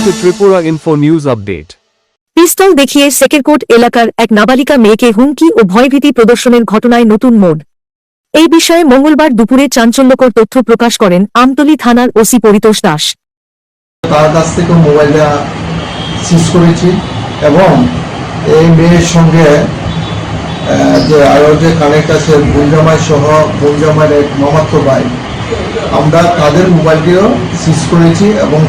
to Tripura Info News Update. পিস্তল দেখিয়ে সেকেরকোট এলাকার এক নাবালিকা মেয়েকে হুমকি ও ভয়ভীতি প্রদর্শনের ঘটনায় নতুন মোড়। এই বিষয়ে মঙ্গলবার দুপুরে চাঞ্চল্যকর তথ্য প্রকাশ করেন আমতলী থানার ওসি পরিতোষ দাস। তার কাছ থেকে মোবাইলটা সিজ করেছি এবং এই মেয়ের সঙ্গে যে আরও যে কানেক্ট আছে বুলজামাই সহ বুলজামাইয়ের এক মামাতো ভাই, আমরা তাদের মোবাইলটিও সিজ করেছি এবং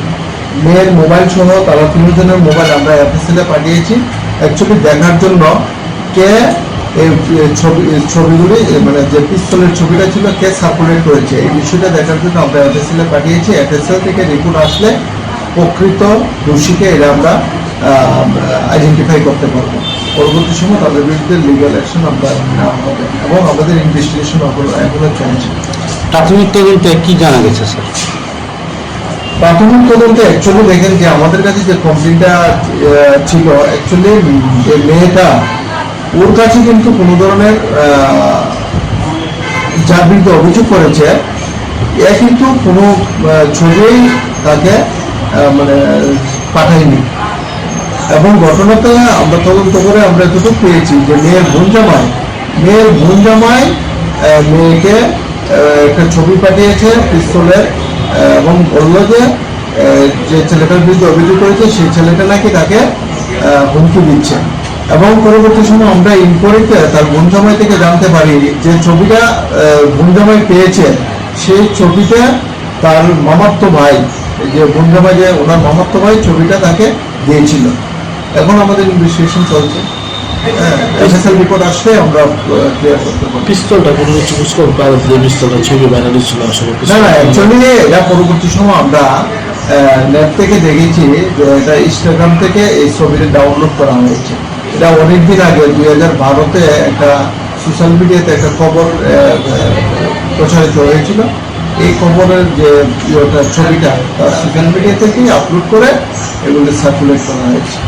মেয়ের মোবাইল সহ তারা তিনজনের মোবাইল আমরা এফএসএলে পাঠিয়েছি অ্যাকচুয়ালি দেখার জন্য কে এই ছবিগুলি মানে যে পিস্তলের ছবিটা ছিল কে সার্কুলেট করেছে এই বিষয়টা দেখার জন্য আমরা এফএসএলে পাঠিয়েছি। এফএসএল থেকে রিপোর্ট আসলে প্রকৃত দোষীকে এরা আমরা আইডেন্টিফাই করতে পারবো। পরবর্তী সময় তাদের বিরুদ্ধে লিগাল অ্যাকশন আমরা নেওয়া হবে এবং আমাদের ইনভেস্টিগেশন এখনো চলছে। প্রাথমিক তদন্তে কি জানা গেছে স্যার? প্রাথমিক তদন্তে অ্যাকচুয়ালি দেখেন যে আমাদের কাছে যে কমপ্লেনটা ছিল অ্যাকচুয়ালি যে মেয়েটা ওর কাছে কিন্তু কোনো ধরনের যার বিরুদ্ধে অভিযোগ করেছে এ কিন্তু কোনো ছবিই তাকে মানে পাঠায়নি এবং ঘটনাতে আমরা তদন্ত করে আমরা এতটুকু পেয়েছি যে মেয়ের বোন জামাই মেয়েকে একটা ছবি পাঠিয়েছে পিস্তলের এবং বললো যে ছেলেটার বিরুদ্ধে অভিযোগ করেছে সেই ছেলেটা নাকি তাকে হুমকি দিচ্ছে এবং পরবর্তী সময় আমরা ইনকোয়ারিতে তার বোন জামাই থেকে জানতে পারি যে ছবিটা বোন জামাই পেয়েছে সেই ছবিটা তার মামাতো ভাই যে বোন জামাই যে ওনার মামাতো ভাই ছবিটা তাকে দিয়েছিল। এখন আমাদের ইনভেস্টিগেশন চলছে, এফএসএল রিপোর্ট আসলে আমরা ক্লিয়ার করতে পারবো। পিস্তলটা কোনো পিস্তলটা ছবি বানানো ছিল আসলে না অ্যাকচুয়ালি এটা পরবর্তী সময় আমরা নেট থেকে দেখেছি যে এটা ইনস্টাগ্রাম থেকে এই ছবিটা ডাউনলোড করা হয়েছে। এটা অনেকদিন আগে 2012-তে একটা সোশ্যাল মিডিয়াতে একটা খবর প্রচারিত হয়েছিল। এই খবরের যে ছবিটা সোশ্যাল মিডিয়া থেকেই আপলোড করে এগুলো সার্কুলেট করা হয়েছে।